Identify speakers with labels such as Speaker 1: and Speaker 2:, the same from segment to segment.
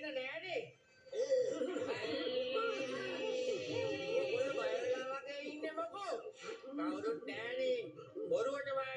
Speaker 1: පේන නෑනේ. ඔයගොල්ලෝ බය වෙලා වගේ ඉන්නේ මොකෝ? කවුරුත් නෑනේ. බොරුවට බය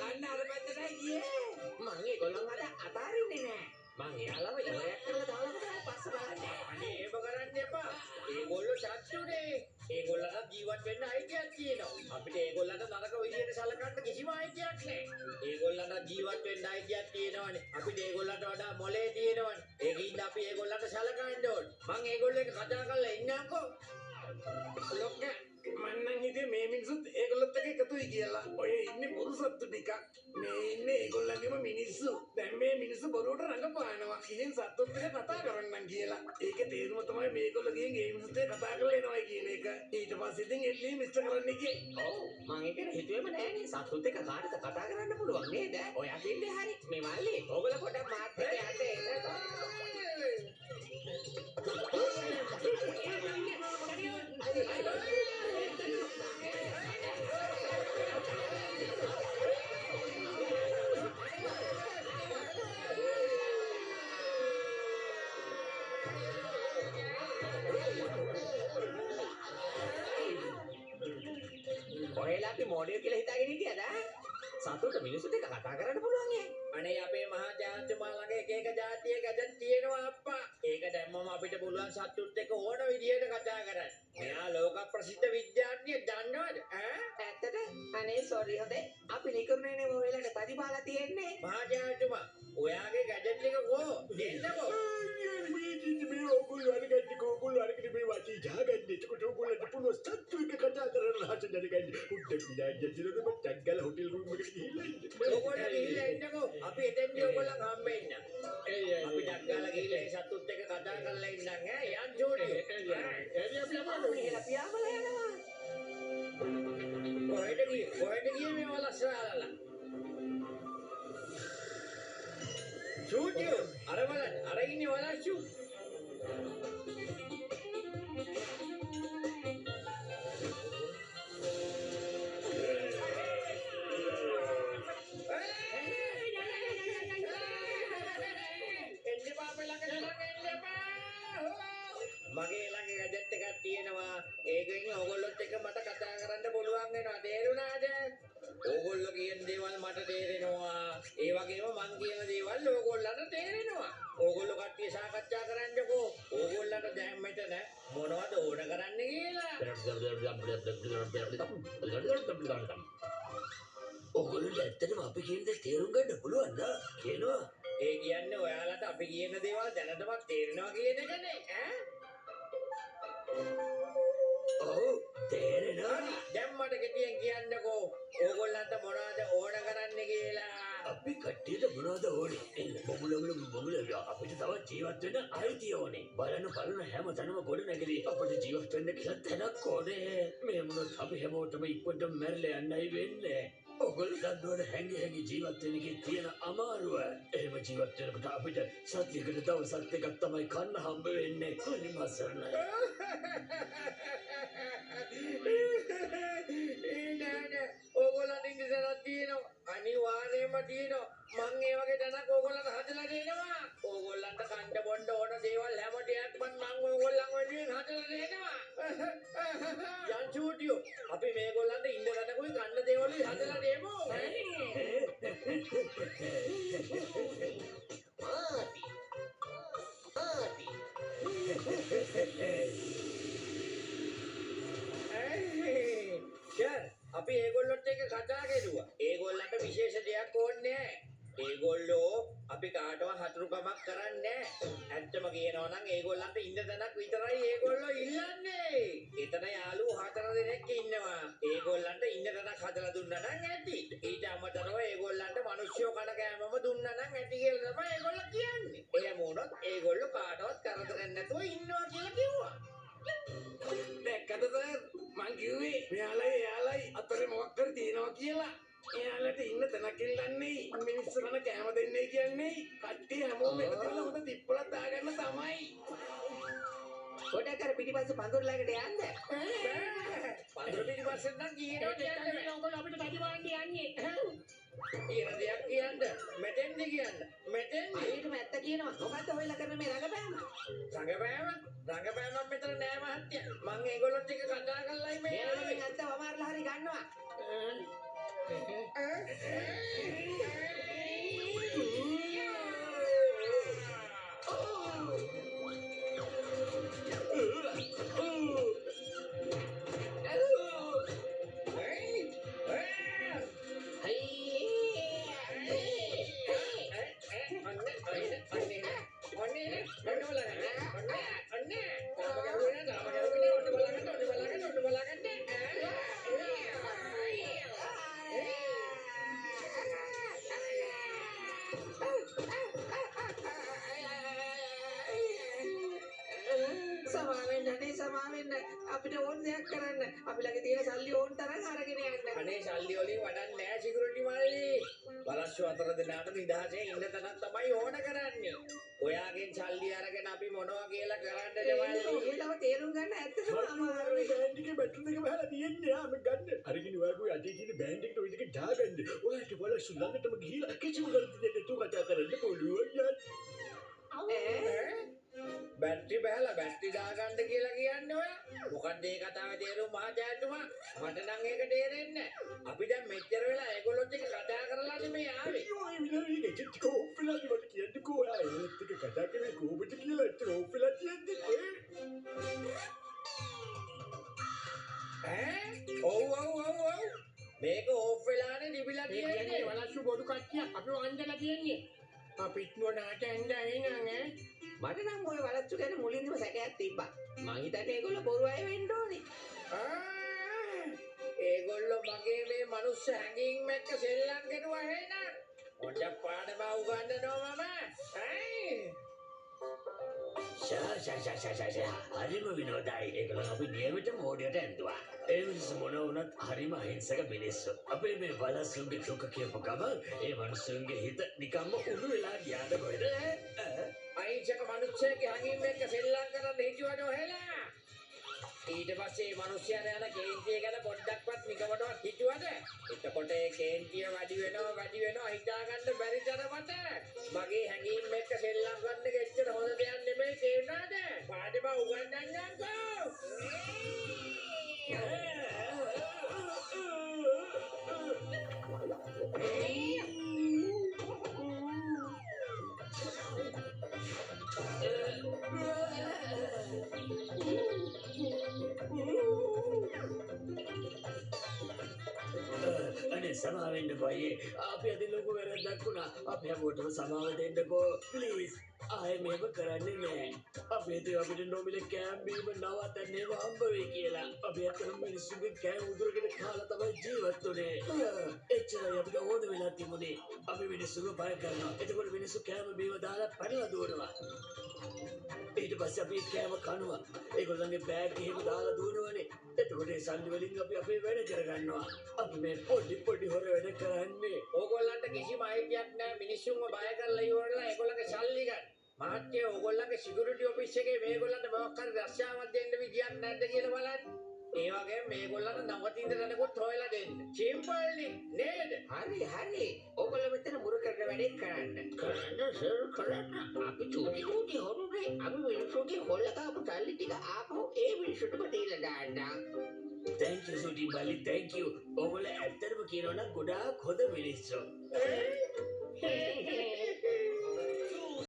Speaker 1: අන්න අර පැත්තටයි ගියේ. මං ඒගොල්ලන් අතාරින්නේ නෑ. මං එයාලව ඉවරයක් කරලා දාලා තමයි පස්ස බලන්නේ. අනේ ඒව කරන්න එපා. ඒගොල්ලෝ සත්තුනේ. ඒගොල්ලන්ට ජීවත් වෙන්න අයිතියක් තියෙනවා. අපිට ඒගොල්ලන්ට නරක විදියට සලකන්න කිසිම අයිතියක් නෑ. ඒගොල්ලන්ට ජීවත් වෙන්න අයිතියක් තියෙනවනේ. අපිට ඒගොල්ලන්ට වඩා මොලේ තියෙනවනේ. ඒකින්ද අපි ඒගොල්ලන්ට සලකන්න ඕනේ. මං ඒගොල්ලෝ එක්ක කතා කරලා ඉන්නම්කෝ. ලොක්ක මන්නම් හිතේ මේ මිනිස්සුත් ඒගොල්ලොත් එක්ක එකතුයි කියලා. ඔය ඉන්නේ බොරු සත්තු ටිකක්. මේ ඉන්නේ ඒගොල්ලන්ගේම මිනිස්සු. දැන් මේ මිනිස්සු බොරුවට රඟපානවා. ඉතින් සත්තුත් එක්ක කතා කරන්නම් කියලා. ඒකේ තේරුම තමයි මේගොල්ලෝ ගිහින් ඒ මිනිස්සුත් එක්ක කතා කරලා එනවයි කියන එක. ඊට පස්සේ ඉතින් එල්ලී මිස්ටර් කරන්න ගියේ. ඔව් මං ඒක හිතුවේම නෑනේ. සත්තුත් එක්ක කාටද කතා කරන්න පුළුවන් නේද? ඔයා දෙන්නේ හරි. මේ මල්ලි ඕගොල්ලෝ පොඩක් මාත් එක්ක යන්න එන්න. ඔයලා අපි මොඩියෝ කියලා හිතාගෙන හිටියද? සතුට මිනිස්සුත් එක්ක කතා කරන්න පුළුවන් ඈ. අනේ අපේ මහා ජාතිතුමා ළඟ එක එක ජාතියේ ගැජට් තියෙනවා අප්පා. ඒක දැම්මම අපිට පුළුවන් සතුටුත් එක්ක ඕන විදියට කතා කරන්න. මෙයා ලෝක ප්‍රසිද්ධ විද්‍යාඥයෙක් දන්නවද? ඈ? ඇත්තද? අනේ සෝරි හොදේ. අපි නිකරුණේනේ ඔයලාට පරිපාලා තියෙන්නේ. මහා ජාතිතුමා ඔයාගේ ගැජට් එක කො දෙන්නකෝ. මේ ඕගොල්ලෝ අරගන්නේ ඕගොල්ලෝ අරගෙන මේ වාචී ජාගන්නේ. ඒකට ඕගොල්ලන්ට පුළුවන් සතුටු එක කතා කරන්න හද දැනගන්න. උඩ විලාජ්ජිරද මට්ටක් ගාලා හොටෙල් රූම් එකට ගිහිල්ලා ඉන්න. ඕගොල්ලෝ ගිහිල්ලා ඉන්නකෝ. අපි එතෙන්දී ඕගොල්ලන් හම්බෙන්න. අපි ඩක් ගාලා ගිහිල්ලා ඒ සතුටුත් එක්ක කතා කරලා ඉන්නම් ඈ. යන් ජෝඩි. එළිය අපි යනවා. කියලා පියාඹලා යනවා. කොහෙද ගියේ මේ වලස්සාලලා? චූටියෝ අර බලන්න අර ඉන්නේ වලස්සු. මගේ ළඟ ගැජට් එකක් තියෙනවා. ඒකෙන් ඕගොල්ලොත් එක්ක මට කතා කරන්න පුළුවන් වෙනවා. තේරුණාද? ඕගොල්ලෝ කියන දේවල් මට තේරෙනවා. ඒ වගේම මං කියන දේවල් ඕගොල්ලන්ට තේරෙනවා. ඕගොල්ලෝ කට්ටිය සාකච්ඡා කරන්නකෝ. ඕගොල්ලන්ට දැන් මෙතන මොනවද ඕන කරන්නේ කියලා. ඕගොල්ලන්ට ඇත්තටම අපි කියන දේ තේරුම් ගන්න පුළුවන් නේද? කියනවා. ඒ කියන්නේ ඔයාලට අපි කියන දේවල් දැනටමත් තේරෙනවා කියන එකනේ ඈ? ඔව් තේරෙනවා. දැන් මට කෙටියෙන් කියන්නකෝ ඕගොල්ලන්ට මොනවද ඕන කරන්නේ කියලා. අපි කට්ටියට මොනවද ඕනේ? බොමුල අපිට තවත් ජීවත් වෙන්න අයිතිය ඕනේ. බලන හැම තැනම ගොඩ නැගිලි අපිට ජීවත් වෙන්න කියලා තැනක් ඕනේ. මේ මොනොත් අපි හැමෝටම ඉක්මනට මැරලා යන්නයි වෙන්නේ. ඔගොල්ලෝ දන්නවද හැංගි ජීවත් වෙන එකේ තියෙන අමාරුව? එහෙම ජීවත් වෙනකොට අපිට සත්‍යයකට දවසක් දෙකක් තමයි කන්න හම්බ වෙන්නේ. අනිමසරණයි. නෑ ඕගොල්ලන් ඉංග්‍රීසියෙන් තියෙනවා. අනිවාර්යයෙන්ම තියෙනවා. මං ඒ වගේ තැනක් ඕගොල්ලන්ට හදලා දෙනවා. ඕගොල්ලන්ට කන්න බොන්න ඕන දේවල් යන් චූටියෝ අපි මේගොල්ලන්ට ඉන්න රටකුයි කන්න දේවලුයි හදලා දෙමු. ෂර් අපි ඒගොල්ලොත් එක්ක කතා කරුවා. ඒගොල්ලන්ට විශේෂ දෙයක් ඕනේ නැහැ. ඒගොල්ලෝ අපි කාටවත් හතුරුකමක් කරන්නේ නැහැ. ඇත්තම කියනවා නම් ඒගොල්ලන්ට ඉන්න තැනක් විතරයි ඒගොල්ලෝ ඉල්ලන්නේ. එතන යාළුවෝ 4 දෙනෙක් ඉන්නවා. ඒගොල්ලන්ට ඉන්න තැනක් හදලා දුන්නා නම් ඇති. ඊට අමතරව ඒගොල්ලන්ට මිනිස්සුયો කන කෑමම දුන්නා නම් ඇති කියලා තමයි ඒගොල්ලෝ කියන්නේ. එහෙම වුණොත් ඒගොල්ලෝ කාටවත් කරදරයක් නැතුව ඉන්නවා කියලා කිව්වා.
Speaker 2: දැක්කද සර් මං කිව්වේ මෙයාලයි අතරේ මොකක් හරි තියෙනවා කියලා. එයාලට ඉන්න තැනක් ඉල්ලන්නේ මිනිස්සුන්ට කැම දෙන්නේ කියන්නේ කට්ටිය හැමෝම එකතු වෙලා හොඳ තිප්පලක් දාගන්න තමයි.
Speaker 1: පොඩක් අර පිටිපස්ස පඳුර ළඟට යන්න. පඳුර පිටිපස්සෙන් නම් කියනවා කියන්නේ ඔයගොල්ලෝ අපිට තඩි වන්න යන්නේ. කියන දෙයක් කියන්න. මෙතෙන්ද කියන්න. මෙතෙන්ද. ඊටම ඇත්ත කියනවා. මොකද්ද ඔයලා කරන මේ රඟපෑම? රඟපෑමක් මෙතන නෑ මහත්තයා. මං ඒගොල්ලොත් එක්ක කතා කරලායි මේ. ඒගොල්ලෝ ඇත්ත වමාරලා හරි ගන්නවා. සමාවෙන්න අපිට ඕන දෙයක් කරන්න අපි ළඟ තියෙන සල්ලි ඕන තරම් අරගෙන යන්න. අනේ සල්ලි වලින් වඩන්නේ නැහැ සිකියුරිටි මල්ලි. බලස්සු 4 දෙනාට නිදහසේ ඉන්න තැනක් තමයි ඕන කරන්නේ. ඔයාගෙන් සල්ලි අරගෙන අපි මොනවා කියලා කරන්නද මල්ලි? ඔයලව තේරුම් ගන්න ඇත්තටම අමාරුයි.
Speaker 2: බෑන්ඩ් එකේ බැටරි දෙක බහලා තියෙන්නේ ආ මම ගන්න. අරගෙන ඔයාගේ අතේ තියෙන බෑන්ඩ් එකට ඔය දෙක දාගන්න. ඔයාට බලස්සු ළඟටම ගිහිලා කිසිම කරදරයක් නැතුව කතා කරන්න පුළුවන් යන්න.
Speaker 1: බැටරි බහලා බැටරි දාගන්න කියලා කියන්නේ ඔයා. මොකක්ද මේ කතාවේ තේරුම මහජාතුමා? මට නම් ඒක තේරෙන්නේ නැහැ. අපි දැන් මෙච්චර වෙලා ඒගොල්ලොත් එක්ක කතා කරලා නෙමෙයි ආවේ.
Speaker 2: ඔය විනාඩි දෙකක් කොහොමද මට කියන්නකෝ ඔයා ඒත් එක්ක කතා කරේ කොහොමද කියලා ඒත් ඔෆ්ලා කියන්නේ.
Speaker 1: ඔව්. මේක ඕෆ් වෙලානේ නිවිලා තියෙන්නේ.
Speaker 2: වලස්සු බොඩු කට්ටිය අපි වන්දලා තියෙන්නේ. අපිත් මොනාට ඇඳ එනං
Speaker 1: මට නම් ඔය වලච්චු ගැන මුලින්දම සැකයක් තිබ්බා. මං හිතන්නේ ඒගොල්ලෝ බොරු අය වෙන්න ඕනේ. ඒගොල්ලෝ මගේ මේ මනුස්ස හැඟීම් එක්ක සෙල්ලම් කරුවා එහෙනම්. මොඩ පාඩම උගන්වනවා මම.
Speaker 3: හරිම විනෝදයි. ඒකලන් අපි නියමිත මෝඩයට ඇඳුවා. ඒ මිනිස්සු මොන වුණත් හරිම අහිංසක මිනිස්සු. අපේ මේ වලස්සුන්ගේ චොක කියපු ගමන් ඒ මිනිස්සුන්ගේ හිත නිකම්ම උණු වෙලා ගියාද කොහෙද?
Speaker 1: අහිංසක මනුස්සයෙක්ගේ හැඟීම් එක්ක සෙල්ලම් කරන්න හිතුවද ඔහෙලා? ඊට පස්සේ මේ මිනිස්යාට යන කේන්තිය ගැන පොඩ්ඩක්වත් නිකමටවත් හිතුවද? එතකොට ඒ කේන්තිය වැඩි වෙනවා හිතා ගන්න බැරි තරමට. මගේ හැඟීම් එක්ක සෙල්ලම් කරන්න ගෙච්චර හොඳ දෙයක් නෙමෙයි තේරුණාද? පාඩම උගන්වන්නම්කෝ.
Speaker 3: අනේ සමාවෙන්න බයි. අපි අද ලොකු වැරද්දක් වුණා. අපි හැමෝටම සමාව දෙන්නකෝ ප්ලීස්. ආයෙ මේව කරන්නේ නෑ. අපි හිතුවේ අපිට නොමිලේ කෑම බීම නවත්තන්නේ හම්බ වෙයි කියලා. අපි අතන මිනිස්සුන්ගේ කෑම උදුරගෙන කාලා තමයි ජීවත් වුනේ. එච්චරයි අපිට ඕන වෙලා තිබුණේ. අපි මිනිස්සුන්ව බය කරනවා. එතකොට මිනිස්සු කෑම බීම දාලා පැනලා දුවනවා. ඊට පස්සේ අපි කෑම කනවා. ඒගොල්ලන්ගේ බෑග් එහෙම දාලා දුවනවනේ. එතකොට ඒ සල්ලි වලින් අපි අපේ වැඩ කරගන්නවා. අපි මේ පොඩි හොර වැඩ කරන්නේ.
Speaker 1: ඕගොල්ලන්ට කිසිම අයිතියක් නැහැ මිනිස්සුන්ව බය කරලා ඉවරලා ඒගොල්ලන්ගේ සල්ලි ගන්න. මහත්තයෝ ඕගොල්ලන්ගේ සිකියුරිටි ඔෆිස් එකේ මේගොල්ලන්ට මොකක් හරි රස්සාවක් දෙන්න විදියක් නැද්ද කියලා බලන්න. ඒ වගේම මේගොල්ලන්ට නවතින්න දැනගොත් හොයලා දෙන්න. සිම්පල්ලි නේද? හරි. ඕගොල්ලෝ මෙතන මුරු කරන වැඩේ කරන්න. කරන්න. අපි චූටි හොරුනේ. අපි මිනිස්සුන්ගේ හොල්ලා දාපු සල්ලි ටික ආපහු ඒ මිනිස්සුන්ටම දීලා දාන්න.
Speaker 3: thank you සුටි බලි thank you. ඔයගොල්ලෝ ඇත්තටම කියනවා නම් ගොඩාක් හොඳ මිනිස්සු.